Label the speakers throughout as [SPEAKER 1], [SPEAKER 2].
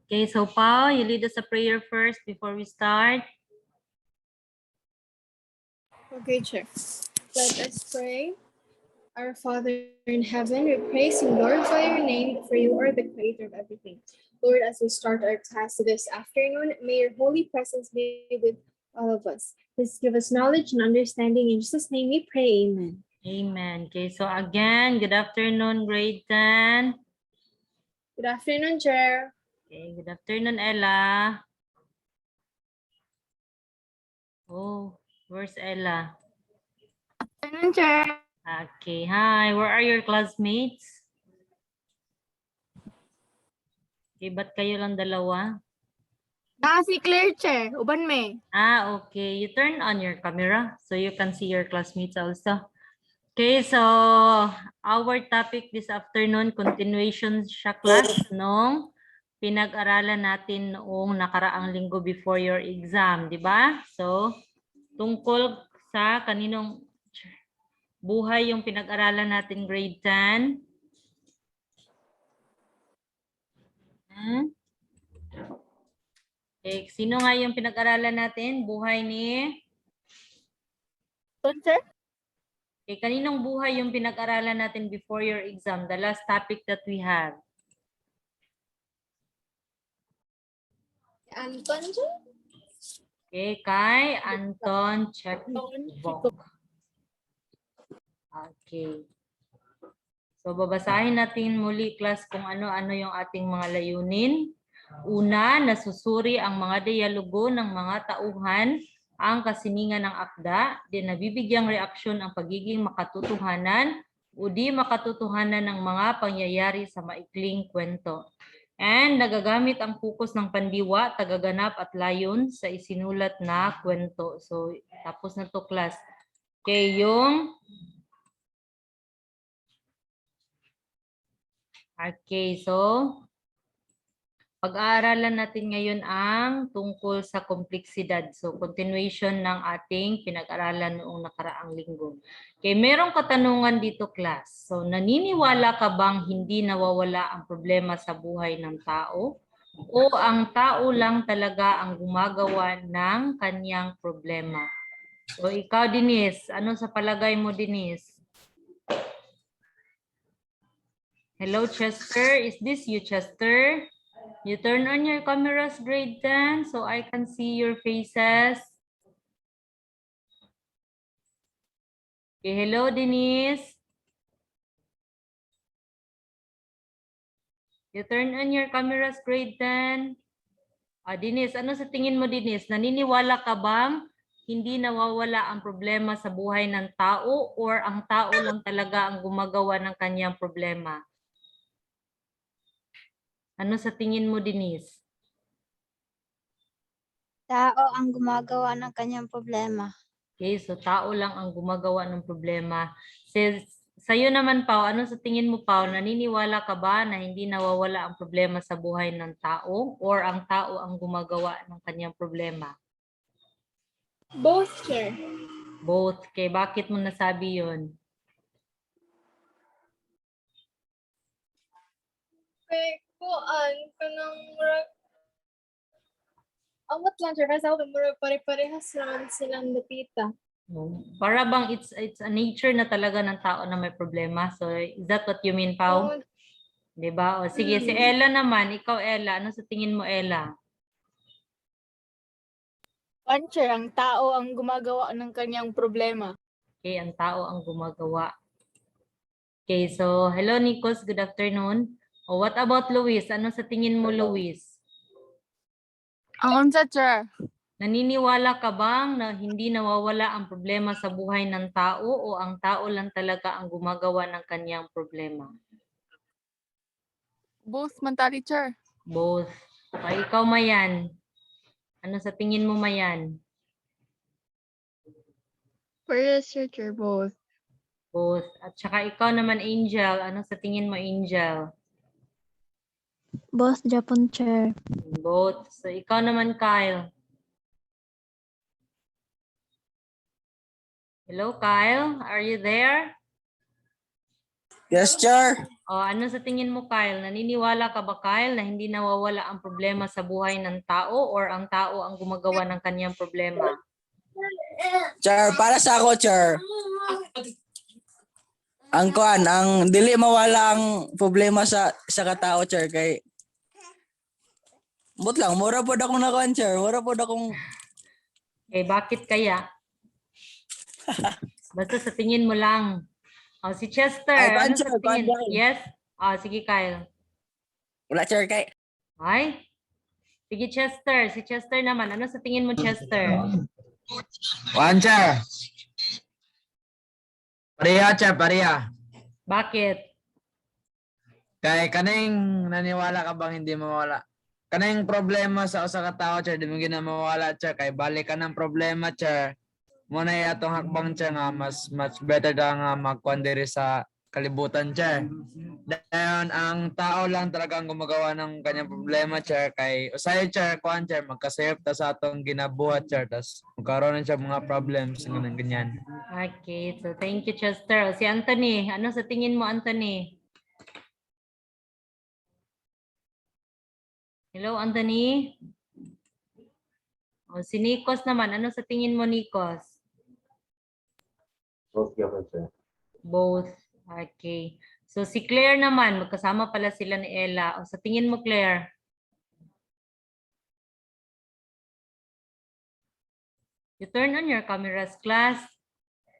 [SPEAKER 1] Okay, so Pao, you lead us a prayer first before we start.
[SPEAKER 2] Okay, Chair. Let us pray. Our Father in heaven, we praise and glorify your name, for you are the creator of everything. Lord, as we start our class this afternoon, may your holy presence be with all of us. Please give us knowledge and understanding. In Jesus' name we pray, amen.
[SPEAKER 1] Amen. Okay, so again, good afternoon, grade 10.
[SPEAKER 2] Good afternoon, Chair.
[SPEAKER 1] Okay, good afternoon, Ella. Oh, where's Ella?
[SPEAKER 2] Afternoon, Chair.
[SPEAKER 1] Okay, hi. Where are your classmates? Okay, ba't kayo lang dalawa?
[SPEAKER 2] Si Claire, Chair. Uban me.
[SPEAKER 1] Ah, okay. You turn on your camera so you can see your classmates also. Okay, so our topic this afternoon, continuation siya class nung pinag-aralan natin noong nakaraang linggo before your exam, di ba? So, tungkol sa kaninong buhay yung pinag-aralan natin grade 10. Okay, sino nga yung pinag-aralan natin? Buhay ni?
[SPEAKER 2] Sir?
[SPEAKER 1] Okay, kaninong buhay yung pinag-aralan natin before your exam? The last topic that we had.
[SPEAKER 2] Anton, Chair?
[SPEAKER 1] Okay, kay Anton Chekhov. Okay. So, babasahin natin muli, class, kung ano-ano yung ating mga layunin. Una, nasusuri ang mga dialogo ng mga tauhan, ang kasiningan ng akda, din nabibigyang reaksyon ang pagiging makatotohanan o di makatotohanan ng mga pangyayari sa maikling kwento. And nagagamit ang focus ng pandiwa, tagaganap at layon sa isinulat na kwento. So, tapos na to, class. Okay, Okay, so pag-aaralan natin ngayon ang tungkol sa kompleksidad. So, continuation ng ating pinag-aralan noong nakaraang linggo. Okay, merong katanungan dito, class. So, naniniwala ka bang hindi nawawala ang problema sa buhay ng tao? O ang tao lang talaga ang gumagawa ng kanyang problema? So, ikaw, Denise, ano sa palagay mo, Denise? Hello, Chester. Is this you, Chester? You turn on your cameras, grade 10, so I can see your faces. Okay, hello, Denise. You turn on your cameras, grade 10. Denise, ano sa tingin mo, Denise? Naniniwala ka bang hindi nawawala ang problema sa buhay ng tao or ang tao lang talaga ang gumagawa ng kanyang problema? Ano sa tingin mo, Denise?
[SPEAKER 3] Tao ang gumagawa ng kanyang problema.
[SPEAKER 1] Okay, so tao lang ang gumagawa ng problema. Sa'yo naman, Pao, ano sa tingin mo, Pao? Naniniwala ka ba na hindi nawawala ang problema sa buhay ng tao or ang tao ang gumagawa ng kanyang problema?
[SPEAKER 2] Both, Chair.
[SPEAKER 1] Both. Okay, bakit mo nasabi yun?
[SPEAKER 2] Kay kuan kanang murag awat lang, Chair. Kasi ako murag pare-parehas naman silang dapita.
[SPEAKER 1] Para bang it's a nature na talaga ng tao na may problema. So, is that what you mean, Pao?
[SPEAKER 2] Oo.
[SPEAKER 1] Diba? O sige, si Ella naman. Ikaw, Ella. Ano sa tingin mo, Ella?
[SPEAKER 4] Chair, ang tao ang gumagawa ng kanyang problema.
[SPEAKER 1] Okay, ang tao ang gumagawa. Okay, so hello, Nikos. Good afternoon. O what about Luis? Ano sa tingin mo, Luis?
[SPEAKER 4] Ang unsa, Chair?
[SPEAKER 1] Naniniwala ka bang na hindi nawawala ang problema sa buhay ng tao o ang tao lang talaga ang gumagawa ng kanyang problema?
[SPEAKER 4] Both mentally, Chair.
[SPEAKER 1] Both. Okay, ikaw, Mayan. Ano sa tingin mo, Mayan?
[SPEAKER 4] Yes, Chair, both.
[SPEAKER 1] Both. At saka ikaw naman, Angel. Ano sa tingin mo, Angel?
[SPEAKER 3] Both Japan, Chair.
[SPEAKER 1] Both. So ikaw naman, Kyle. Hello, Kyle. Are you there?
[SPEAKER 5] Yes, Chair.
[SPEAKER 1] O, ano sa tingin mo, Kyle? Naniniwala ka ba, Kyle, na hindi nawawala ang problema sa buhay ng tao or ang tao ang gumagawa ng kanyang problema?
[SPEAKER 5] Char, para sa ako, Char, ang kuan, ang dili mawala ang problema sa katao, Char, kay but lang, mura po akong nakuan, Char. Mura po akong
[SPEAKER 1] Eh, bakit kaya? Basta sa tingin mo lang. O, si Chester,
[SPEAKER 5] Ay,
[SPEAKER 1] ano
[SPEAKER 5] Char,
[SPEAKER 1] sa tingin?
[SPEAKER 5] kuan.
[SPEAKER 1] Yes? Sige, Kyle.
[SPEAKER 5] Wala, Char, kay
[SPEAKER 1] Ay? Sige, Chester. Si Chester naman. Ano sa tingin mo, Chester?
[SPEAKER 6] Kuan, Char. Pareha, Char, pareha.
[SPEAKER 1] Bakit?
[SPEAKER 6] Kay kaning naniwala ka bang hindi mawala? Kaning problema sa usa ka tawo, Char, di mo gina mawala, Char. Kay balik ka ng problema, Char. Muna atong hakbang, Char, nga mas much better ka nga magkuan diri sa kalibutan, Char. Dahil ang tao lang talaga ang gumagawa ng kanyang problema, Char. Kay usay, Char, kuan, Char, magkasayop ta sa atong ginabuhat, Char. Tas magkaroon na siya mga problems ng ganyan.
[SPEAKER 1] Okay, so thank you, Chester. O, si Anthony, ano sa tingin mo, Anthony? Hello, Anthony? O, si Nikos naman, ano sa tingin mo, Nikos? Both. Okay. So si Claire naman, magkasama pala sila ni Ella. O, sa tingin mo, Claire? You turn on your cameras, class.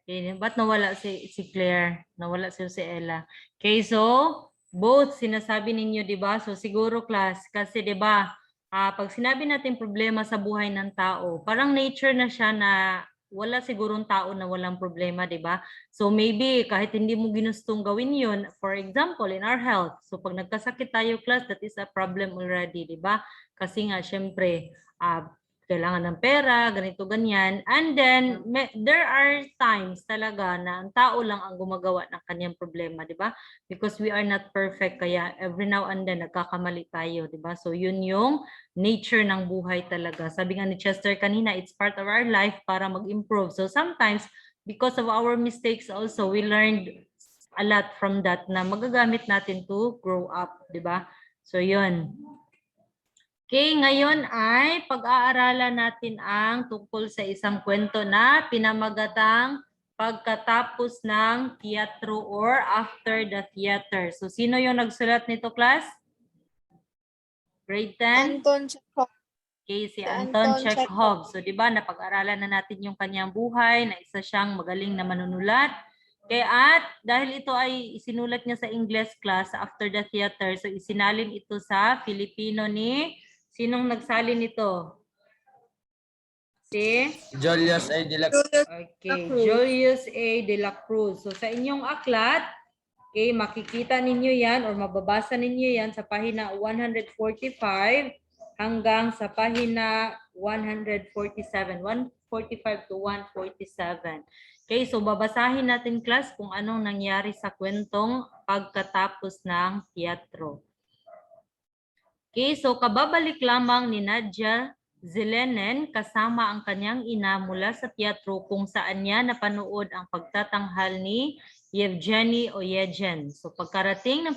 [SPEAKER 1] Okay, ba't nawala si Claire? Nawala si Ella. Okay, so both sinasabi ninyo, di ba? So siguro, class, kasi di ba, pag sinabi natin problema sa buhay ng tao, parang nature na siya na wala sigurong tao na walang problema, di ba? So maybe kahit hindi mo ginustong gawin yun, for example, in our health. So pag nagkasakit tayo, class, that is a problem already, di ba? Kasi nga, syempre, kailangan ng pera, ganito, ganyan. And then, there are times talaga na ang tao lang ang gumagawa ng kanyang problema, di ba? Because we are not perfect, kaya every now and then, nagkakamali tayo, di ba? So, yun yung nature ng buhay talaga. Sabi nga ni Chester kanina, it's part of our life para mag-improve. So, sometimes, because of our mistakes also, we learned a lot from that na magagamit natin to grow up, di ba? So, yun. Okay, ngayon ay pag-aaralan natin ang tungkol sa isang kwento na pinamagatang pagkatapos ng teatro or after the theater. So, sino yung nagsulat nito, class? Grade 10?
[SPEAKER 2] Anton Chekhov.
[SPEAKER 1] Okay, si
[SPEAKER 2] Anton
[SPEAKER 1] Anton Chekhov. So, di ba, napag-aralan na natin yung kanyang buhay, na isa siyang magaling na manunulat. Kaya at dahil ito ay isinulat niya sa English class after the theater, so isinalin ito sa Filipino ni, sinong nagsalin nito? Si?
[SPEAKER 6] Julius A. de la
[SPEAKER 1] Okay, Julius A. de la Cruz. So sa inyong aklat, okay, makikita ninyo yan or mababasa ninyo yan sa pahina 145 hanggang sa pahina 147. 145 to 147. Okay, so babasahin natin, class, kung anong nangyari sa kwentong pagkatapos ng teatro. Okay, so kababalik lamang ni Nadia Zelenen kasama ang kanyang ina mula sa teatro kung saan niya napanood ang pagtatanghal ni Yevgeny Oyegin. So pagkarating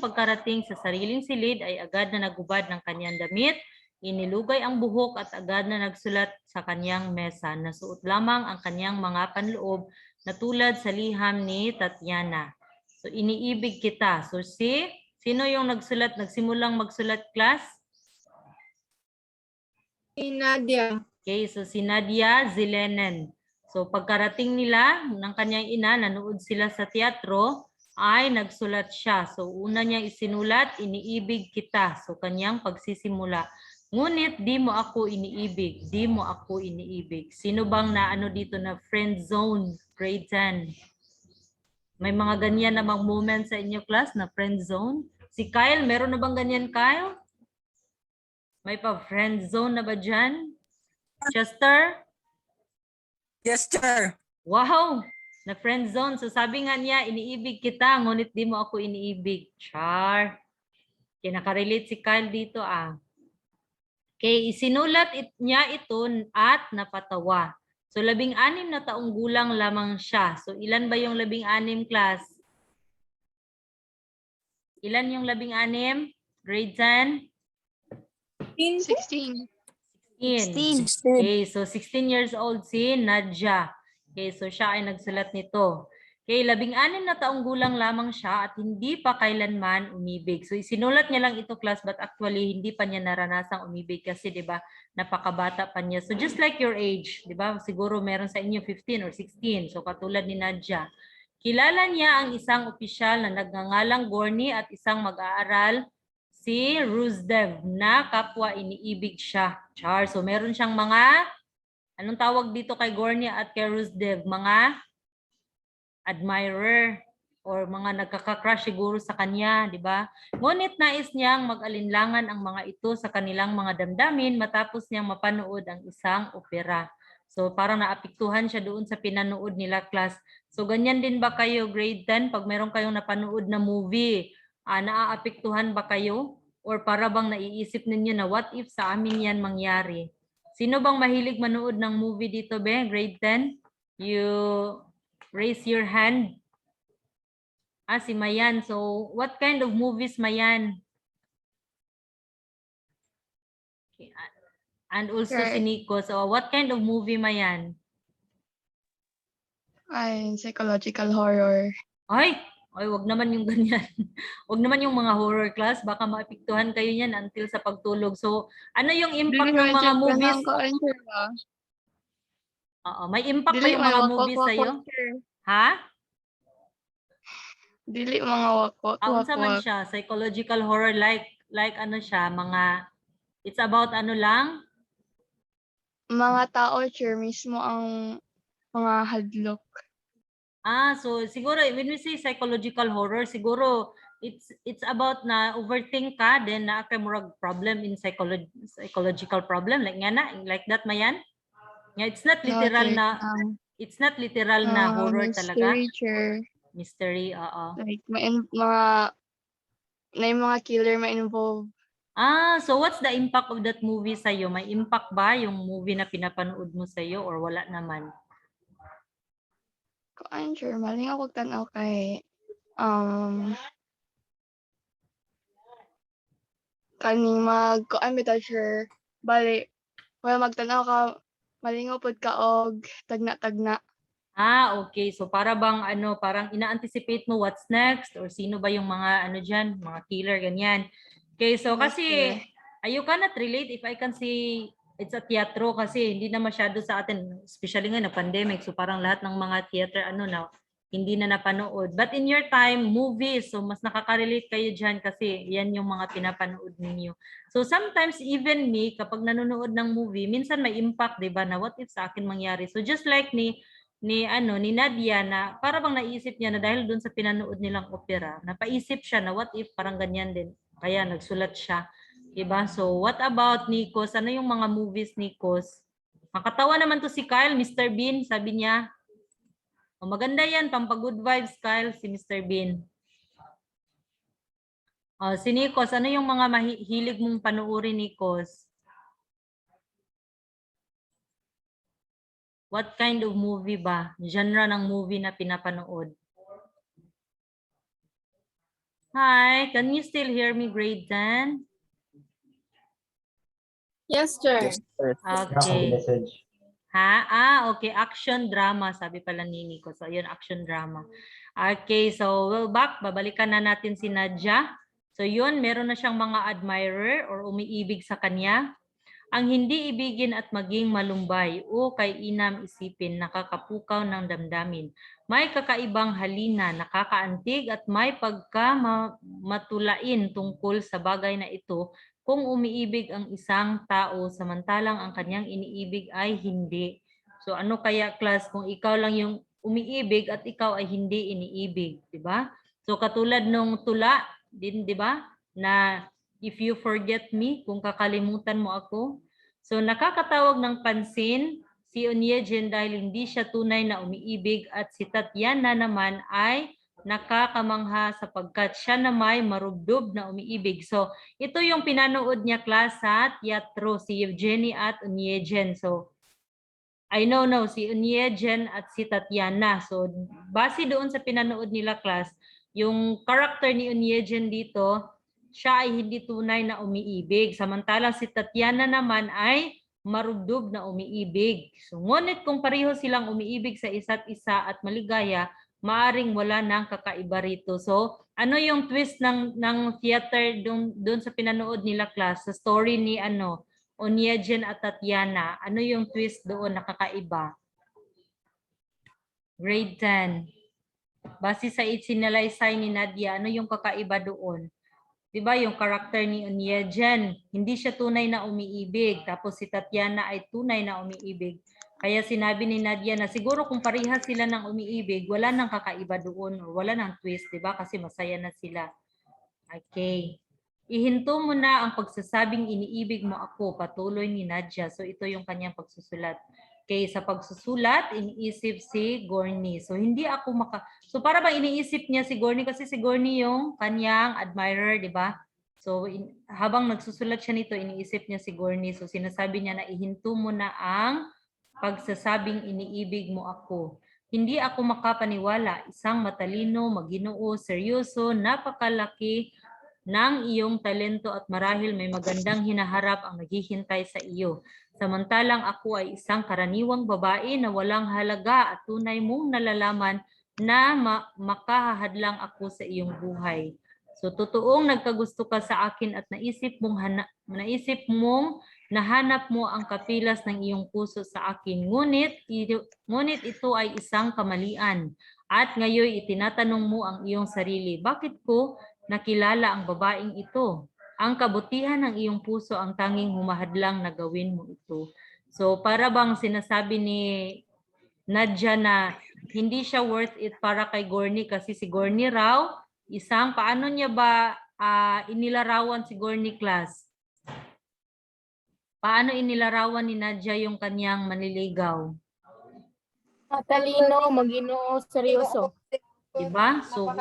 [SPEAKER 1] sa sariling silid ay agad na nagubad ng kanyang damit, inilugay ang buhok at agad na nagsulat sa kanyang mesa. Nasuot lamang ang kanyang mga panloob na tulad sa liham ni Tatiana. So iniibig kita. So sino yung nagsimulang magsulat, class?
[SPEAKER 2] Si Nadia.
[SPEAKER 1] Okay, so si Nadia Zelenen. So pagkarating nila ng kanyang ina, nanood sila sa teatro, ay nagsulat siya. So una niya isinulat, iniibig kita. So kanyang pagsisimula. Ngunit di mo ako iniibig, di mo ako iniibig. Sino bang naano dito na friend zone, grade 10? May mga ganyan namang moment sa inyo, class, na friend zone? Si Kyle, meron na bang ganyan, Kyle? May pa-friend zone na ba dyan? Chester?
[SPEAKER 5] Yes, Char.
[SPEAKER 1] Wow! Na friend zone. So sabi nga niya, iniibig kita, ngunit di mo ako iniibig. Char. Okay, nakarelate si Kyle dito Okay, isinulat niya ito at napatawa. So 16 na taong gulang lamang siya. So ilan ba yung 16, class? Ilan yung 16? Grade 10?
[SPEAKER 4] 16.
[SPEAKER 1] 16.
[SPEAKER 3] 16.
[SPEAKER 1] Okay, so 16 years old si Nadia. Okay, so siya ay nagsulat nito. Okay, 16 na taong gulang lamang siya at hindi pa kailanman umibig. So isinulat niya lang ito class but actually hindi pa niya naranasang umibig kasi 'di ba napakabata pa niya. So just like your age, 'di ba? Siguro meron sa inyo 15 or 16. So katulad ni Nadia. Kilala niya ang isang opisyal na nagngangalang Gorny at isang mag-aaral si Rusdev na kapwa iniibig siya. Char. So meron siyang mga, anong tawag dito kay Gorny at kay Rusdev? Mga admirer or mga nagkaka-crush siguro sa kanya, di ba? Ngunit nais niyang mag-alinlangan ang mga ito sa kanilang mga damdamin matapos niyang mapanood ang isang opera. So parang naapektuhan siya doon sa pinanood nila class. So ganyan din ba kayo grade 10 pag meron kayong napanood na movie? Naaapektuhan ba kayo? Or para bang naiisip ninyo na what if sa amin yan mangyari? Sino bang mahilig manood ng movie dito, be? Grade 10? You raise your hand. Si Mayan. So, what kind of movies, Mayan? Okay. And also si
[SPEAKER 4] Right.
[SPEAKER 1] Nico. So, what kind of movie, Mayan?
[SPEAKER 4] Ay, psychological horror.
[SPEAKER 1] Ay, wag naman yung ganyan. Wag naman yung mga horror class. Baka maapektuhan kayo yan until sa pagtulog. So, ano yung impact ng mga movies? Oo, may impact ba
[SPEAKER 4] Dili
[SPEAKER 1] yung
[SPEAKER 4] may
[SPEAKER 1] mga
[SPEAKER 4] wakwak
[SPEAKER 1] movies sa'yo?
[SPEAKER 4] sir.
[SPEAKER 1] Ha?
[SPEAKER 4] Dili mga wakwak
[SPEAKER 1] Unsa man siya? Psychological horror like ano siya? Mga, it's about ano lang?
[SPEAKER 4] Mga tao sir mismo ang mga hadlok.
[SPEAKER 1] So siguro when we say psychological horror, siguro it's about na overthink ka then na kay murag problem in psychological problem like nga na like that Mayan. Yeah, it's not literal na horror talaga.
[SPEAKER 4] Mystery sir.
[SPEAKER 1] Mystery, oo.
[SPEAKER 4] Like mga killer ma-involve.
[SPEAKER 1] So what's the impact of that movie sa iyo? May impact ba yung movie na pinapanood mo sa iyo or wala naman?
[SPEAKER 4] Kuan sure, maling ako tanaw kay kaning kuan bitaw sure bali magtanaw ka malingaw pod ka og tagna.
[SPEAKER 1] Okay. So para bang ano, parang ina-anticipate mo what's next or sino ba yung mga ano diyan, mga killer ganyan. Okay, so
[SPEAKER 4] Yes,
[SPEAKER 1] kasi
[SPEAKER 4] sir.
[SPEAKER 1] you cannot relate if I can see it's a teatro kasi hindi na masyado sa atin, especially ngayon na pandemic. So parang lahat ng mga theater ano na hindi na napanood. But in your time, movies, so mas nakaka-relate kayo diyan kasi yan yung mga pinapanood ninyo. So sometimes even me kapag nanonood ng movie, minsan may impact, 'di ba? Na what if sa akin mangyari. So just like ni Nadia na para bang naisip niya na dahil doon sa pinanood nilang opera, napaisip siya na what if parang ganyan din. Kaya nagsulat siya. Diba? So what about Nikos? Ano yung mga movies Nikos? Makatawa naman to si Kyle, Mr. Bean, sabi niya. Maganda yan, pampa-good vibes Kyle, si Mr. Bean. Si Nikos, ano yung mga mahilig mong panuorin Nikos? What kind of movie ba? Genre ng movie na pinapanood? Hi, can you still hear me, grade 10?
[SPEAKER 2] Yes, sir.
[SPEAKER 1] Okay. Okay. Action drama, sabi pala ni Nico. So, yun, action drama. Okay, so we'll babalikan na natin si Nadia. So, yun, meron na siyang mga admirer or umiibig sa kanya. Ang hindi ibigin at maging malumbay o kay inam isipin, nakakapukaw ng damdamin. May kakaibang halina, nakakaantig at may pagkamatulain tungkol sa bagay na ito kung umiibig ang isang tao samantalang ang kanyang iniibig ay hindi. So ano kaya class kung ikaw lang yung umiibig at ikaw ay hindi iniibig, di ba? So katulad nung tula din, di ba? Na if you forget me, kung kakalimutan mo ako. So nakakatawag ng pansin si Onyejen dahil hindi siya tunay na umiibig at si Tatiana naman ay nakakamangha sapagkat siya na may marubdob na umiibig. So ito yung pinanood niya class sa teatro, si Evgeny at Onyejen. So I know si Onyejen at si Tatiana. So base doon sa pinanood nila class, yung character ni Onyejen dito, siya ay hindi tunay na umiibig. Samantalang si Tatiana naman ay marubdob na umiibig. So, ngunit kung pareho silang umiibig sa isa't isa at maligaya, maaring wala nang kakaiba rito. So, ano yung twist ng theater doon sa pinanood nila class, sa story ni Onyejen at Tatiana? Ano yung twist doon na kakaiba? Grade 10. Base sa isinalaysay ni Nadia, ano yung kakaiba doon? 'Di ba yung karakter ni Onyejen, hindi siya tunay na umiibig, tapos si Tatiana ay tunay na umiibig. Kaya sinabi ni Nadia na siguro kung parehas sila ng umiibig, wala nang kakaiba doon o wala nang twist, 'di ba? Kasi masaya na sila. Okay. Ihinto mo na ang pagsasabing iniibig mo ako, patuloy ni Nadia. So ito yung kanyang pagsusulat. Okay, sa pagsusulat, iniisip si Gorny. So hindi ako So para bang iniisip niya si Gorny kasi si Gorny yung kanyang admirer, di ba? So habang nagsusulat siya nito, iniisip niya si Gorny. So sinasabi niya na ihinto mo na ang pagsasabing iniibig mo ako. Hindi ako makapaniwala, isang matalino, maginoo, seryoso, napakalaki ng iyong talento at marahil may magandang hinaharap ang naghihintay sa iyo. Samantalang ako ay isang karaniwang babae na walang halaga at tunay mong nalalaman na makahahadlang ako sa iyong buhay. So totoong nagkagusto ka sa akin at naisip mong nahanap mo ang kapilas ng iyong puso sa akin. Ngunit ito ay isang kamalian. At ngayon itinatanong mo ang iyong sarili, bakit ko nakilala ang babaeng ito? Ang kabutihan ng iyong puso ang tanging humahadlang na gawin mo ito. So para bang sinasabi ni Nadia na hindi siya worth it para kay Gorny kasi si Gorny raw, paano niya ba inilarawan si Gorny class? Paano inilarawan ni Nadia yung kanyang manliligaw?
[SPEAKER 7] Matalino, maginoo, seryoso.
[SPEAKER 1] Diba? So,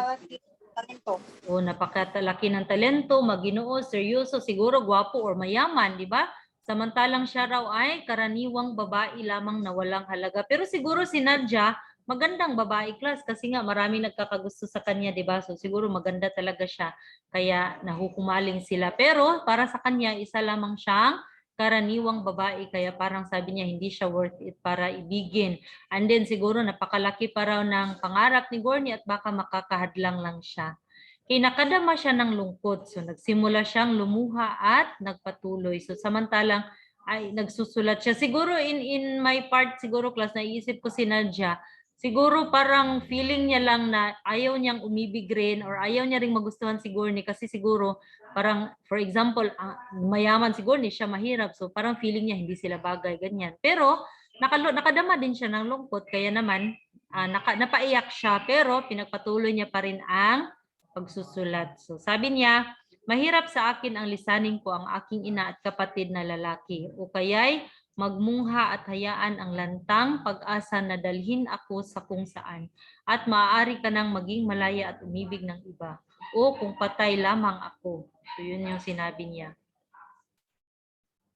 [SPEAKER 1] napakalaki ng talento, maginoo, seryoso, siguro gwapo or mayaman, di ba? Samantalang siya raw ay karaniwang babae lamang na walang halaga. Pero siguro si Nadia, magandang babae class kasi nga marami nagkakagusto sa kanya, di ba? So siguro maganda talaga siya. Kaya nahuhumaling sila. Pero para sa kanya, isa lamang siyang karaniwang babae. Kaya parang sabi niya, hindi siya worth it para ibigin. And then siguro napakalaki pa raw ng pangarap ni Gorny at baka makakahadlang lang siya. Kinakadama siya ng lungkot. So nagsimula siyang lumuha at nagpatuloy. So samantalang ay nagsusulat siya. Siguro in my part, siguro class, naiisip ko si Nadia, siguro parang feeling niya lang na ayaw niyang umibig rin or ayaw niya ring magustuhan si Gorny kasi siguro parang, for example, mayaman si Gorny, siya mahirap. So parang feeling niya hindi sila bagay, ganyan. Pero nakadama din siya ng lungkot. Kaya naman, napaiyak siya. Pero pinagpatuloy niya pa rin ang pagsusulat. So sabi niya, mahirap sa akin ang lisanin ko ang aking ina at kapatid na lalaki. O kaya'y magmungha at hayaan ang lantang pag-asa na dalhin ako sa kung saan. At maaari ka nang maging malaya at umibig ng iba. O kung patay lamang ako. So yun yung sinabi niya.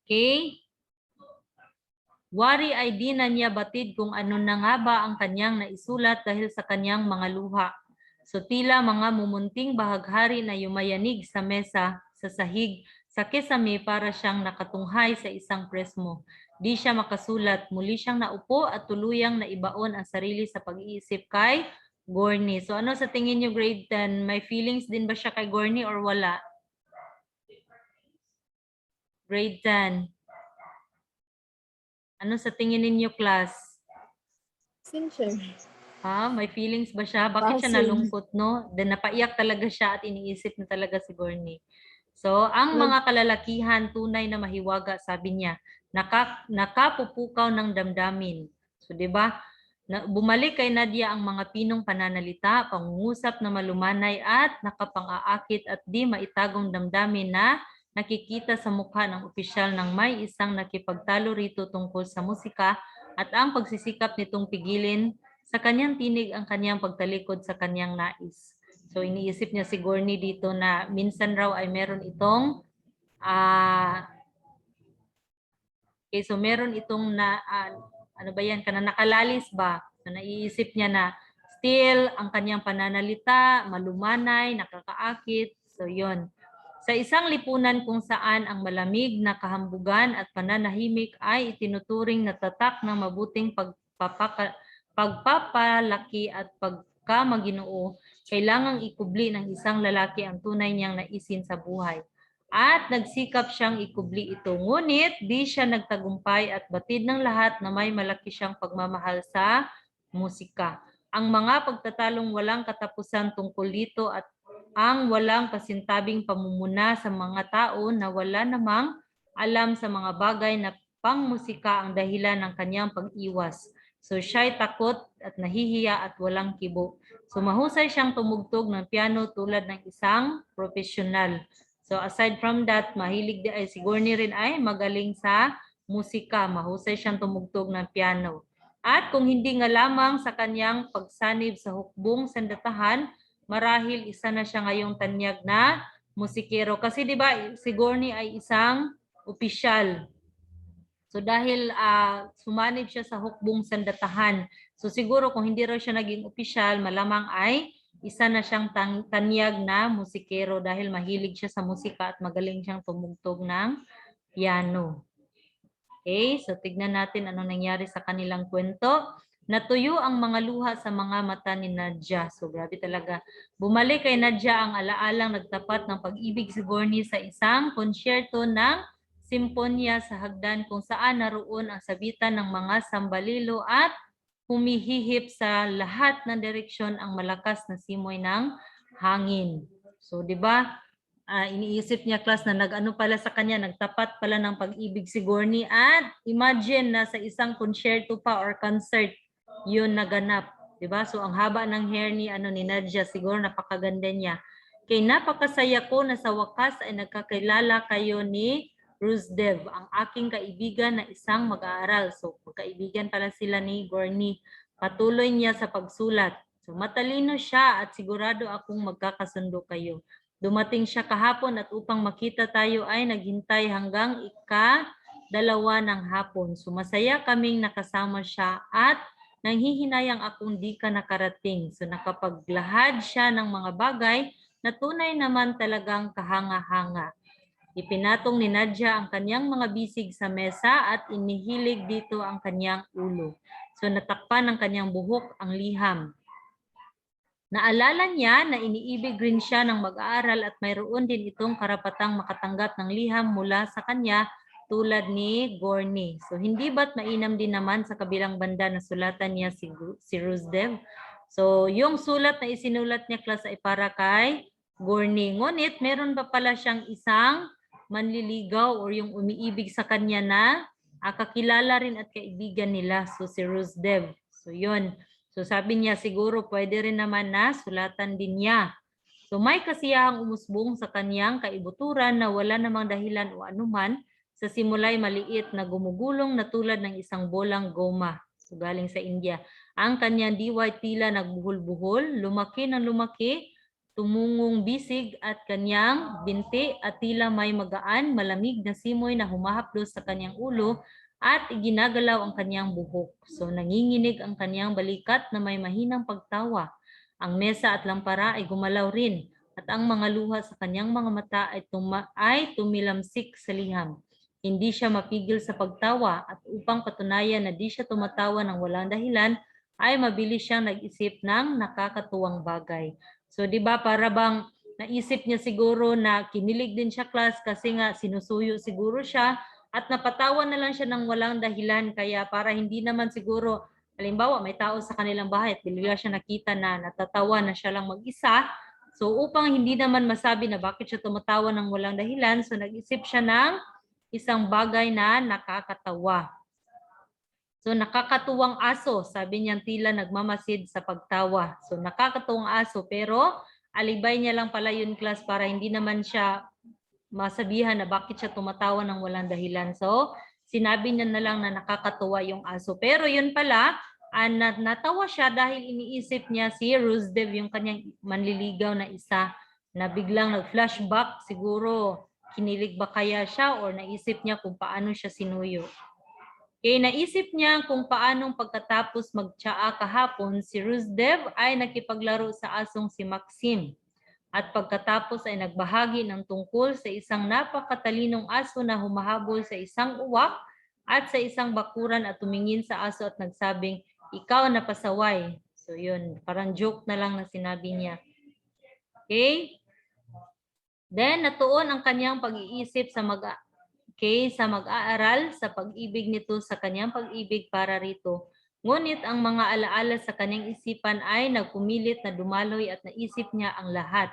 [SPEAKER 1] Okay? Wari ay di na niya batid kung ano na nga ba ang kanyang naisulat dahil sa kanyang mga luha. So tila mga mumunting bahaghari na yumayanig sa mesa, sa sahig, sa kesame para siyang nakatunghay sa isang presmo. Di siya makasulat, muli siyang naupo at tuluyang naibaon ang sarili sa pag-iisip kay Gorny. So ano sa tingin niyo grade 10? May feelings din ba siya kay Gorny or wala? Grade 10. Ano sa tingin ninyo class?
[SPEAKER 2] Sincere.
[SPEAKER 1] May feelings ba siya? Bakit siya
[SPEAKER 2] Basin.
[SPEAKER 1] nalungkot, no? Then napaiyak talaga siya at iniisip na talaga si Gorny. So, ang mga kalalakihan tunay na mahiwaga, sabi niya, nakapupukaw ng damdamin. So, 'di ba? Bumalik kay Nadia ang mga pinong pananalita, pangungusap na malumanay at nakapang-aakit at di maitagong damdamin na nakikita sa mukha ng opisyal ng may isang nakipagtalo rito tungkol sa musika at ang pagsisikap nitong pigilin sa kanyang tinig ang kanyang pagtalikod sa kanyang nais. So iniisip niya si Gorny dito na minsan raw ay meron itong so meron itong nakalalis ba? So naiisip niya na Still, ang kanyang pananalita, malumanay, nakakaakit. So yun. Sa isang lipunan kung saan ang malamig na kahambugan at pananahimik ay itinuturing na tatak ng mabuting pagpapalaki at pagkamaginoo, kailangang ikubli ng isang lalaki ang tunay niyang naisin sa buhay. At nagsikap siyang ikubli ito. Ngunit di siya nagtagumpay at batid ng lahat na may malaki siyang pagmamahal sa musika. Ang mga pagtatalong walang katapusan tungkol dito at ang walang pasintabing pamumuna sa mga tao na wala namang alam sa mga bagay na pangmusika ang dahilan ng kanyang pag-iwas. So siya'y takot at nahihiya at walang kibo. So mahusay siyang tumugtog ng piano tulad ng isang profesional. So aside from that, mahilig ay si Gornie rin ay magaling sa musika. Mahusay siyang tumugtog ng piano. At kung hindi nga lamang sa kanyang pagsanib sa hukbong sandatahan, marahil isa na siya ngayong tanyag na musikero. Kasi di ba si Gornie ay isang opisyal. So dahil sumanib siya sa hukbong sandatahan, so siguro kung hindi raw siya naging opisyal, malamang ay isa na siyang tanyag na musikero dahil mahilig siya sa musika at magaling siyang tumugtog ng piano. Okay, so tignan natin ano nangyari sa kanilang kwento. Natuyo ang mga luha sa mga mata ni Nadia. So grabe talaga. Bumalik kay Nadia ang alaalang nagtapat ng pag-ibig si Gornie sa isang konsyerto ng simponya sa hagdan kung saan naroon ang sabitan ng mga sambalilo at humihihip sa lahat ng direksyon ang malakas na simoy ng hangin. So 'di ba? Iniisip niya class na nag-ano pala sa kanya, nagtapat pala ng pag-ibig si Gornie at imagine na sa isang konsyerto pa or concert yun naganap, 'di ba? So ang haba ng hair ni ni Nadia, siguro napakaganda niya. Kay napakasaya ko na sa wakas ay nagkakilala kayo ni Rusdev, ang aking kaibigan na isang mag-aaral. So magkaibigan pala sila ni Gornie. Patuloy niya sa pagsulat. So matalino siya at sigurado akong magkakasundo kayo. Dumating siya kahapon at upang makita tayo ay naghintay hanggang ika-2 ng hapon. So masaya kaming nakasama siya at nanghihinayang akong di ka nakarating. So nakapaglahad siya ng mga bagay na tunay naman talagang kahanga-hanga. Ipinatong ni Nadia ang kanyang mga bisig sa mesa at inihilig dito ang kanyang ulo. So natakpan ng kanyang buhok ang liham. Naalala niya na iniibig rin siya ng mag-aaral at mayroon din itong karapatang makatanggap ng liham mula sa kanya tulad ni Gornie. So hindi ba't mainam din naman sa kabilang banda na sulatan niya si Rusdev? So yung sulat na isinulat niya class ay para kay Gornie. Ngunit meron ba pala siyang isang manliligaw o yung umiibig sa kanya na kakilala rin at kaibigan nila, so si Rusdev. So yun. So sabi niya siguro pwede rin naman na sulatan din niya. So may kasiyahang umusbong sa kanyang kaibuturan na wala namang dahilan o anuman, sa simulay maliit na gumugulong na tulad ng isang bolang goma. So galing sa India. Ang kanyang diway tila nagbuhol-buhol, lumaki ng lumaki, tumungong bisig at kanyang binti at tila may magaan, malamig na simoy na humahaplos sa kanyang ulo at iginagalaw ang kanyang buhok. So nanginginig ang kanyang balikat na may mahinang pagtawa. Ang mesa at lampara ay gumalaw rin at ang mga luha sa kanyang mga mata ay tumilamsik sa liham. Hindi siya mapigil sa pagtawa at upang patunayan na di siya tumatawa ng walang dahilan, ay mabilis siyang nag-isip ng nakakatuwang bagay. So di ba para bang naisip niya siguro na kinilig din siya class kasi nga sinusuyo siguro siya at napatawa na lang siya ng walang dahilan, kaya para hindi naman siguro, halimbawa may tao sa kanilang bahay at bigla siya nakita na natatawa na siya lang mag-isa. So upang hindi naman masabi na bakit siya tumatawa ng walang dahilan, so nag-isip siya ng isang bagay na nakakatawa. So nakakatuwang aso, sabi niya tila nagmamasid sa pagtawa. So nakakatuwang aso pero alibay niya lang pala yun class para hindi naman siya masabihan na bakit siya tumatawa ng walang dahilan. So sinabi niya na lang na nakakatuwa yung aso. Pero yun pala, natawa siya dahil iniisip niya si Rusdev, yung kanyang manliligaw na isa, na biglang nag-flashback, siguro kinilig ba kaya siya or naisip niya kung paano siya sinuyo. Okay, naisip niya kung paanong pagkatapos magtsaa kahapon, si Rusdev ay nakipaglaro sa asong si Maxim. At pagkatapos ay nagbahagi ng tungkol sa isang napakatalinong aso na humahabol sa isang uwak at sa isang bakuran at tumingin sa aso at nagsabing, ikaw na pasaway. So yun, parang joke na lang na sinabi niya. Okay? Then natuon ang kanyang pag-iisip sa mag-aaral sa pag-ibig nito sa kanyang pag-ibig para rito. Ngunit ang mga alaala sa kanyang isipan ay nagpumilit na dumaloy at naisip niya ang lahat.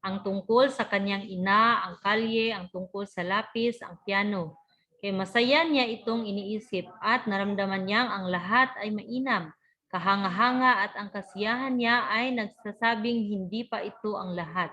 [SPEAKER 1] Ang tungkol sa kanyang ina, ang kalye, ang tungkol sa lapis, ang piano. Kaya masaya niya itong iniisip at naramdaman niyang ang lahat ay mainam. Kahanga-hanga at ang kasiyahan niya ay nagsasabing hindi pa ito ang lahat.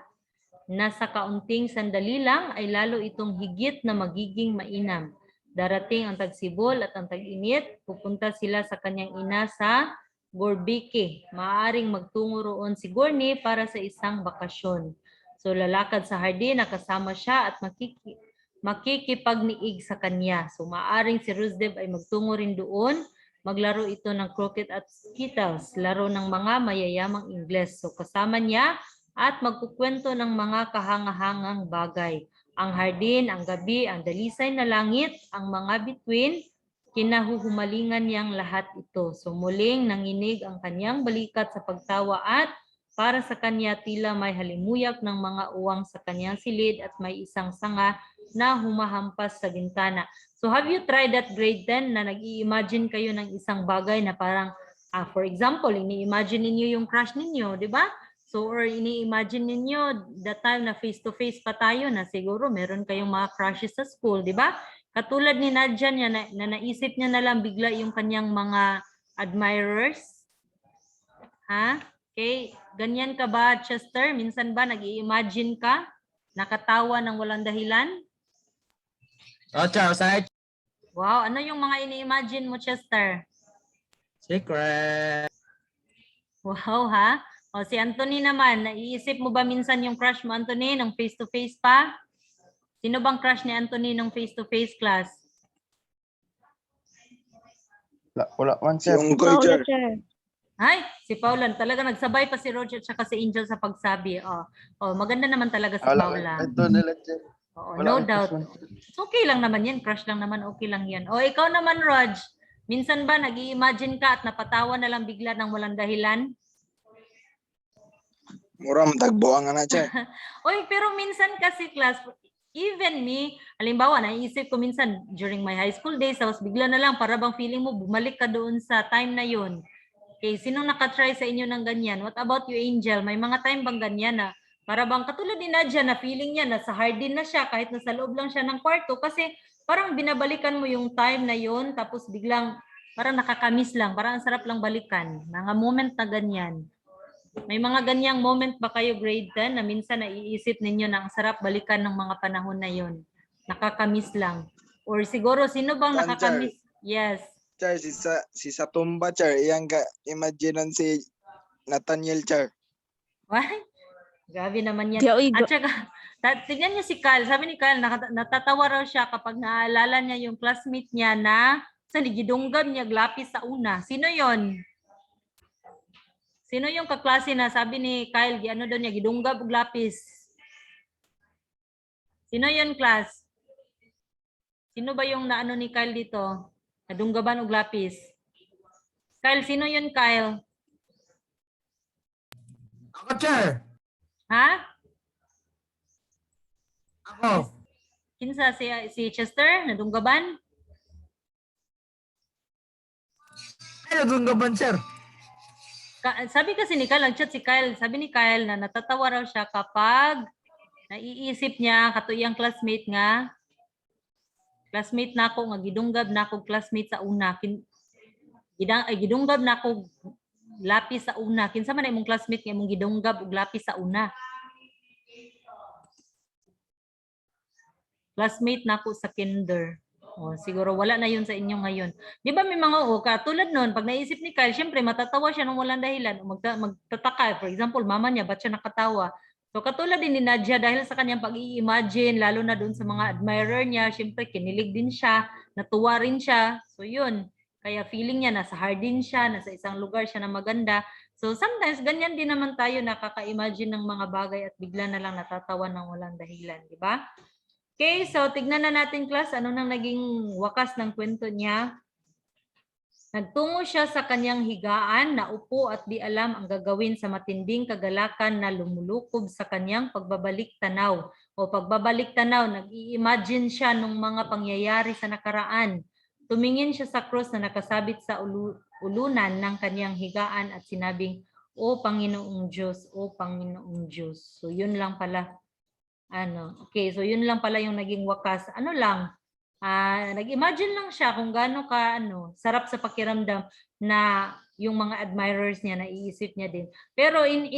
[SPEAKER 1] Nasa kaunting sandali lang ay lalo itong higit na magiging mainam. Darating ang tagsibol at ang tag-init, pupunta sila sa kanyang ina sa Gorbike. Maaaring magtungo roon si Gorni para sa isang bakasyon. So lalakad sa hardin, nakasama siya at makikipagniig sa kanya. So maaaring si Rusdev ay magtungo rin doon. Maglaro ito ng croquet at skittles, laro ng mga mayayamang Ingles. So kasama niya at magkukwento ng mga kahangahangang bagay. Ang hardin, ang gabi, ang dalisay na langit, ang mga bituin, kinahuhumalingan niyang lahat ito. So muling nanginig ang kanyang balikat sa pagtawa at para sa kanya tila may halimuyak ng mga uwang sa kanyang silid at may isang sanga na humahampas sa bintana. So have you tried that grade 10 na nag-i-imagine kayo ng isang bagay na parang, for example, ini-imagine ninyo yung crush ninyo, di ba? So, or ini-imagine ninyo the time na face-to-face pa tayo na siguro meron kayong mga crushes sa school, di ba? Katulad ni Nadia niya na naisip niya na lang bigla yung kanyang mga admirers. Ha? Okay, ganyan ka ba, Chester? Minsan ba nag-i-imagine ka? Nakatawa ng walang dahilan?
[SPEAKER 6] Char, usahay.
[SPEAKER 1] Wow, ano yung mga ini-imagine mo, Chester?
[SPEAKER 6] Secret.
[SPEAKER 1] Wow, ha? O si Anthony naman, naiisip mo ba minsan yung crush mo, Anthony, nung face-to-face pa? Sino bang crush ni Anthony nung face-to-face class?
[SPEAKER 8] Wala man, sir.
[SPEAKER 3] Paula, sir.
[SPEAKER 1] Ay, si Paula. Talaga nagsabay pa si Roger at saka si Angel sa pagsabi. Maganda naman talaga si Paula.
[SPEAKER 8] Ito nila, sir.
[SPEAKER 1] Oo,
[SPEAKER 8] Wala
[SPEAKER 1] no
[SPEAKER 8] akong
[SPEAKER 1] doubt.
[SPEAKER 8] question.
[SPEAKER 1] Okay lang naman yan. Crush lang naman. Okay lang yan. O, ikaw naman, Rog. Minsan ba nag-i-imagine ka at napatawa na lang bigla ng walang dahilan?
[SPEAKER 8] Mura matagbo ang anak, sir.
[SPEAKER 1] Oy, pero minsan kasi class, even me, halimbawa, naisip ko minsan during my high school days, tapos bigla na lang, para bang feeling mo, bumalik ka doon sa time na yun. Okay, sinong nakatry sa inyo ng ganyan? What about you, Angel? May mga time bang ganyan na, para bang katulad ni Nadia na feeling niya, nasa hardin na siya, kahit nasa loob lang siya ng kwarto, kasi parang binabalikan mo yung time na yun, tapos biglang, parang nakakamiss lang, parang ang sarap lang balikan. Mga moment na ganyan. May mga ganyang moment ba kayo grade 10 na minsan naiisip ninyo na ang sarap balikan ng mga panahon na yon? Nakakamiss lang. Or siguro sino bang
[SPEAKER 8] Tan,
[SPEAKER 1] nakakamiss? Yes.
[SPEAKER 8] Sir, si Satumba, sir. Iyang ka imaginean si Nathaniel, sir.
[SPEAKER 1] Why? Grabe naman yan.
[SPEAKER 3] Di ako igo.
[SPEAKER 1] At saka, tignan niyo si Kyle. Sabi ni Kyle, natatawa raw siya kapag naalala niya yung classmate niya na sa ligidunggab niya glapis sa una. Sino yon? Sino yung kaklase na sabi ni Kyle, ano doon niya, gidunggab og lapis? Sino yun, class? Sino ba yung naano ni Kyle dito? Nadunggaban og lapis? Kyle, sino yun, Kyle?
[SPEAKER 6] Ako, Char.
[SPEAKER 1] Ha?
[SPEAKER 6] Ako.
[SPEAKER 1] Kinsa si Chester? Nadunggaban?
[SPEAKER 6] Ay, nagunggaban, sir.
[SPEAKER 1] Sabi kasi ni Kyle, nag-chat si Kyle, sabi ni Kyle na natatawa raw siya kapag naiisip niya, katuyang classmate nga, classmate na ako, nga gidunggab na ako classmate sa una, gidunggab na ako lapis sa una, kinsa man imong classmate nga imong gidunggab og lapis sa una. Classmate na ako sa kinder. Siguro wala na yun sa inyo ngayon. Di ba may mga katulad nun, pag naisip ni Kyle, syempre matatawa siya nung walang dahilan. Magtataka. For example, mama niya, ba't siya nakatawa? So katulad din ni Nadia, dahil sa kanyang pag-i-imagine, lalo na doon sa mga admirer niya, syempre kinilig din siya, natuwa rin siya. So yun, kaya feeling niya nasa hardin siya, nasa isang lugar siya na maganda. So sometimes ganyan din naman tayo nakaka-imagine ng mga bagay at bigla na lang natatawa ng walang dahilan, di ba? Okay, so tignan na natin class, ano nang naging wakas ng kwento niya. Nagtungo siya sa kanyang higaan, naupo at di alam ang gagawin sa matinding kagalakan na lumulukob sa kanyang pagbabalik tanaw. O pagbabalik tanaw, nag-i-imagine siya ng mga pangyayari sa nakaraan. Tumingin siya sa cross na nakasabit sa ulunan ng kanyang higaan at sinabing, O Panginoong Diyos, O Panginoong Diyos. So yun lang pala. Okay, so yun lang pala yung naging wakas. Ano lang, nag-imagine lang siya kung gaano ka sarap sa pakiramdam na yung mga admirers niya naiisip niya din. Pero in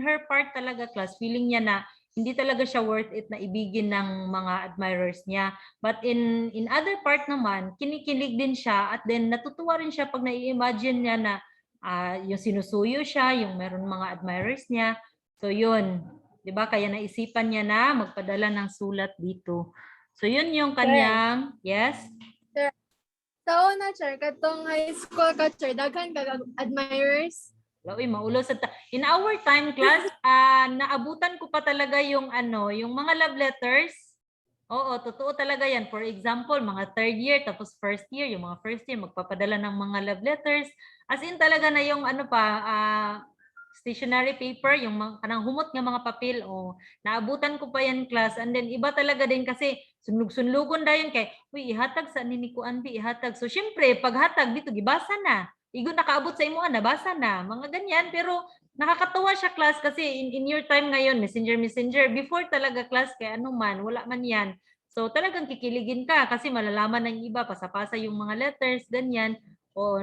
[SPEAKER 1] her part talaga class, feeling niya na hindi talaga siya worth it na ibigin ng mga admirers niya. But in other part naman, kinikilig din siya at then natutuwa rin siya pag nai-imagine niya na yung sinusuyo siya, yung meron mga admirers niya. So yun, 'di ba? Kaya naisipan niya na magpadala ng sulat dito. So yun yung kanyang, yes?
[SPEAKER 2] Sa una, Chair, katong high school ka, Chair, daghan ka admirers.
[SPEAKER 1] Uy, maulo sa in our time class, naabutan ko pa talaga yung yung mga love letters. Oo, totoo talaga yan. For example, mga third year tapos first year, yung mga first year magpapadala ng mga love letters. As in talaga na yung stationery paper, yung kanang humot nga mga papel, naabutan ko pa yan class. And then iba talaga din kasi sunlug-sunlugon dayon kay, uy, ihatag sa ni Kuan bi, ihatag. So syempre, paghatag dito gibasa na. Igon nakaabot sa imo nabasa na. Mga ganyan, pero nakakatawa siya class kasi in your time ngayon, messenger, before talaga class kay wala man yan. So talagang kikiligin ka kasi malalaman ng iba, pasapasa yung mga letters, ganyan.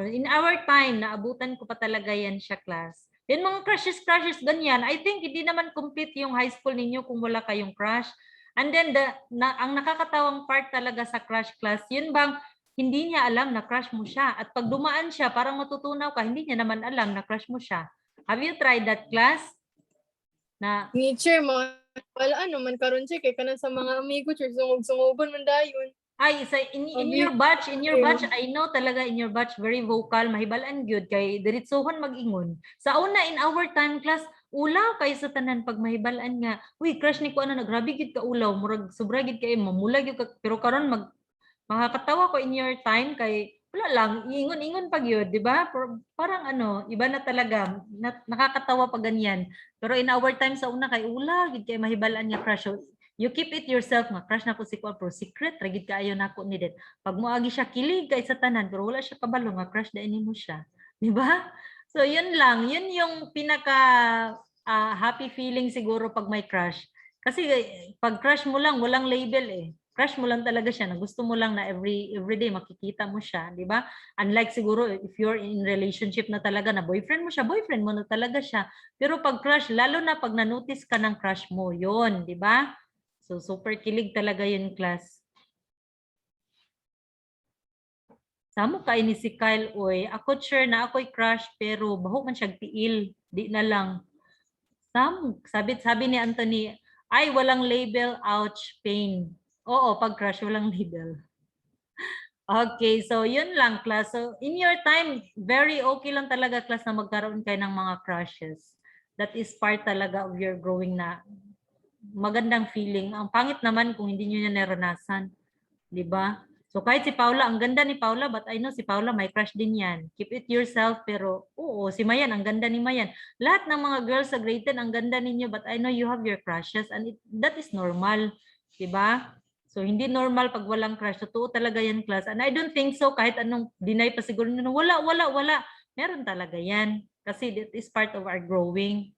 [SPEAKER 1] In our time, naabutan ko pa talaga yan siya class. Then mga crushes, ganyan. I think hindi naman complete yung high school ninyo kung wala kayong crush. And then ang nakakatawang part talaga sa crush class, yun bang hindi niya alam na crush mo siya. At pag dumaan siya, parang matutunaw ka, hindi niya naman alam na crush mo siya. Have you tried that class?
[SPEAKER 2] Ni Chair, wala man karon Chair, kay kanan sa mga amigo, Chair, sungog-sungogon man dayon.
[SPEAKER 1] Ay, in your batch, I know talaga in your batch, very vocal, mahibalaan gyud kay diretsohon mag-ingon. Sa una, in our time class, ulaw kay sa tanan pag mahibalaan nga, uy, crush ni ko nagrabe gid ka ulaw, murag sobra gid kay mamula gyud ka, pero karon makakatawa ko in your time kay wala lang, ingon-ingon pag yun, di ba? Parang iba na talaga, nakakatawa pag ganyan. Pero in our time sa una kay ula, gid kay mahibalaan nga crush. You keep it yourself nga, crush na ko si Kuan, pero secret, ragid kaayo na ko ni det. Pag moagi siya, kilig kay sa tanan, pero wala siya kabalo nga, crush dahil mo siya. Di ba? So yun lang, yun yung pinaka happy feeling siguro pag may crush. Kasi pag crush mo lang, walang label eh. Crush mo lang talaga siya, na gusto mo lang na everyday makikita mo siya, di ba? Unlike siguro if you're in relationship na talaga na boyfriend mo siya, boyfriend mo na talaga siya. Pero pag crush, lalo na pag na-notice ka ng crush mo, yon, di ba? So super kilig talaga yun, class. Samo kay ni si Kyle, oy, ako sure na ako'y crush pero bahok man siya tiil, di na lang. Sabi ni Anthony, ay walang label, ouch, pain. Oo, pag crush, walang label. Okay, so yun lang, class. So in your time, very okay lang talaga, class, na magkaroon kayo ng mga crushes. That is part talaga of your growing na magandang feeling. Ang pangit naman kung hindi nyo naranasan. Di ba? So kahit si Paula, ang ganda ni Paula, but I know si Paula may crush din yan. Keep it yourself, pero oo, si Mayan, ang ganda ni Mayan. Lahat ng mga girls sa grade 10, ang ganda ninyo, but I know you have your crushes and that is normal. Di ba? So, hindi normal pag walang crush. Totoo talaga yan, class. And I don't think so, kahit anong deny pa siguro nyo, wala. Meron talaga yan. Kasi that is part of our growing.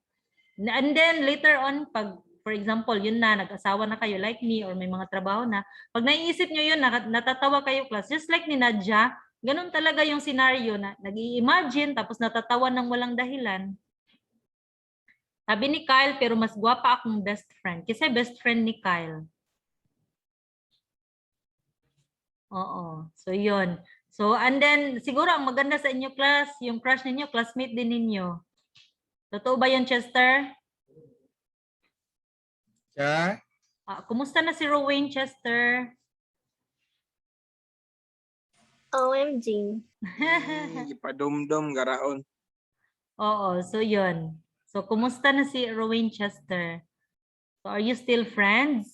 [SPEAKER 1] And then, later on, pag, for example, yun na, nag-asawa na kayo like me, or may mga trabaho na, pag naiisip nyo yun, natatawa kayo, class. Just like ni Nadia, ganun talaga yung scenario na nag-i-imagine, tapos natatawa ng walang dahilan. Sabi ni Kyle, pero mas gwapa akong best friend. Kasi best friend ni Kyle. Oo. So, yun. So, and then, siguro ang maganda sa inyo, class, yung crush ninyo, classmate din ninyo. Totoo ba yun, Chester?
[SPEAKER 6] Sir?
[SPEAKER 1] Kumusta na si Rowan Chester?
[SPEAKER 2] OMG.
[SPEAKER 8] Ipadumdum garaon.
[SPEAKER 1] Oo, so yun. So, kumusta na si Rowan Chester? So, are you still friends?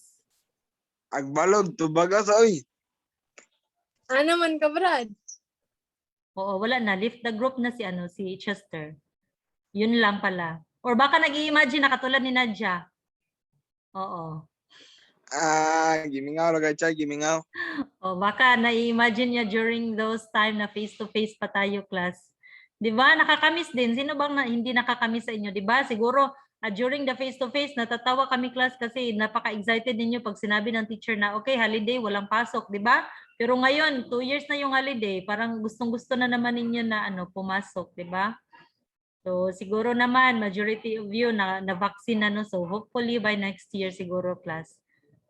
[SPEAKER 8] Agbalog tubagas oy.
[SPEAKER 2] Ano man ka, Brad?
[SPEAKER 1] Oo, wala na. Lift the group na si Chester. Yun lang pala. Or baka nag-i-imagine na katulad ni Nadia. Oo.
[SPEAKER 8] Gimingaw lagay chay, gimingaw.
[SPEAKER 1] O baka na-imagine niya during those time na face-to-face pa tayo, class. 'Di ba? Nakakamiss din. Sino bang hindi nakakamiss sa inyo? 'Di ba? Siguro during the face-to-face natatawa kami, class, kasi napaka-excited ninyo pag sinabi ng teacher na okay, holiday, walang pasok, 'di ba? Pero ngayon, 2 years na yung holiday, parang gustong-gusto na naman ninyo na pumasok, 'di ba? So siguro naman majority of you na vaccine na, no? So hopefully by next year siguro, class.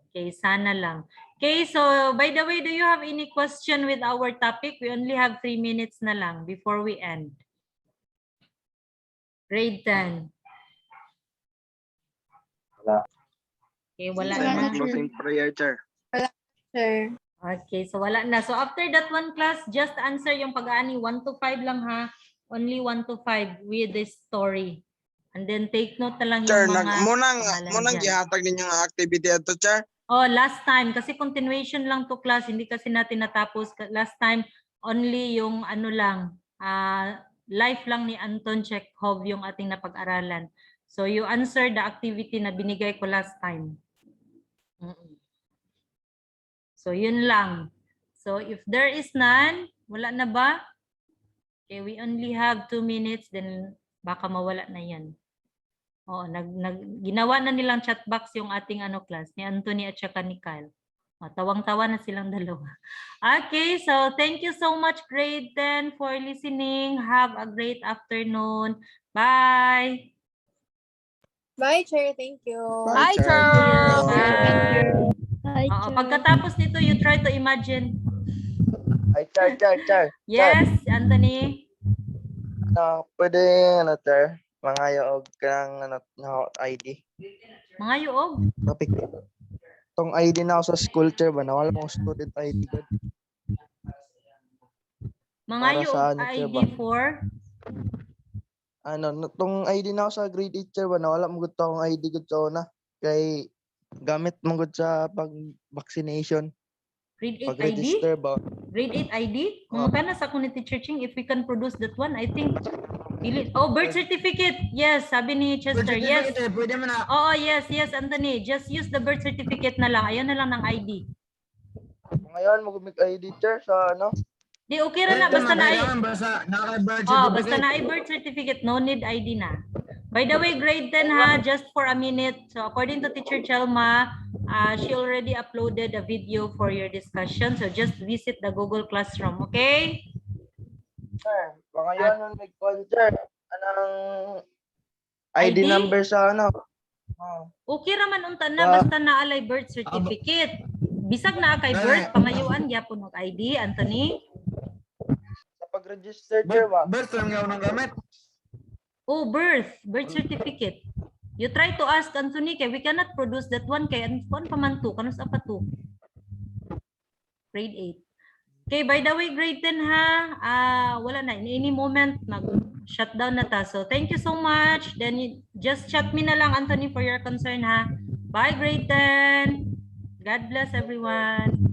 [SPEAKER 1] Okay, sana lang. Okay, so by the way, do you have any question with our topic? We only have 3 minutes na lang before we end. Grade 10.
[SPEAKER 8] Wala.
[SPEAKER 1] Okay, wala
[SPEAKER 4] Wala
[SPEAKER 1] na.
[SPEAKER 4] na.
[SPEAKER 8] Closing prayer, sir.
[SPEAKER 2] Sir.
[SPEAKER 1] Okay, so wala na. So after that one, class, just answer yung pag-aani 1 to 5 lang, ha. Only 1 to 5 with this story. And then take note na lang yung
[SPEAKER 8] Sir,
[SPEAKER 1] mga
[SPEAKER 8] munang
[SPEAKER 1] pangalan dyan.
[SPEAKER 8] gihatag ninyong activity ato, sir.
[SPEAKER 1] Oh, last time kasi continuation lang to, class, hindi kasi natin natapos. Last time only yung lang, life lang ni Anton Chekhov yung ating napag-aralan. So you answer the activity na binigay ko last time. So yun lang. So if there is none, wala na ba? Okay, we only have 2 minutes, then baka mawala na yan. Oh, ginawa na nilang chat box yung ating class ni Anthony at saka ni Kyle. Oh, tawang-tawa na silang dalawa. Okay, so thank you so much, grade 10, for listening. Have a great afternoon. Bye.
[SPEAKER 2] Bye, Chair. Thank you.
[SPEAKER 8] Bye, sir.
[SPEAKER 1] Bye.
[SPEAKER 3] Bye,
[SPEAKER 1] Oo,
[SPEAKER 3] Chair.
[SPEAKER 1] pagkatapos nito, you try to imagine.
[SPEAKER 8] Ay, sir.
[SPEAKER 1] Yes, Anthony.
[SPEAKER 8] Pwede, sir. Mangayo og kanang ID.
[SPEAKER 1] Mga yuog.
[SPEAKER 8] Topic. Tong ID na ako sa school, sir ba? Nawala mong student ID ko.
[SPEAKER 1] Mga
[SPEAKER 8] Para
[SPEAKER 1] yuog
[SPEAKER 8] sa ano,
[SPEAKER 1] ID
[SPEAKER 8] sir, ba?
[SPEAKER 1] for.
[SPEAKER 8] Tong ID na ako sa grade teacher ba? Nawala mo gud akong ID gud sa una. Kay gamit mo gud sa pag-vaccination.
[SPEAKER 1] Grade 8 ID?
[SPEAKER 8] Pag-register ba?
[SPEAKER 1] Grade 8 ID? Kung magkano sa community churching, if we can produce that one, I think. Oh, birth certificate. Yes, sabi ni Chester. Yes.
[SPEAKER 6] Pwede mo na.
[SPEAKER 1] Oo, yes, Anthony. Just use the birth certificate na lang. Ayun na lang ng ID.
[SPEAKER 8] Ngayon mo gumig ID, sir, sa ano?
[SPEAKER 1] Di, okay ra na. Basta na
[SPEAKER 6] Basta naka-birth
[SPEAKER 1] Oh, basta
[SPEAKER 6] certificate.
[SPEAKER 1] na birth certificate. No need ID na. By the way, grade 10, ha, just for a minute. So according to Teacher Chelma, she already uploaded a video for your discussion. So just visit the Google Classroom, okay?
[SPEAKER 8] Sir, ngayon yung may call, sir. Anong ID,
[SPEAKER 1] ID?
[SPEAKER 8] number sa ano?
[SPEAKER 1] Okay raman unta na basta naalay birth certificate. Bisag na kay birth pangayuan gyapon og ID, Anthony.
[SPEAKER 8] Sa pag-register, sir ba?
[SPEAKER 6] Birth lang nga unang gamit.
[SPEAKER 1] Oh, birth certificate. You try to ask Anthony kay we cannot produce that one kay ano pa man to, kanus apa to? Grade 8. Okay, by the way, grade 10, ha, wala na, in any moment, nag-shutdown na ta. So, thank you so much. Then, just chat me na lang, Anthony, for your concern, ha. Bye, grade 10. God bless everyone.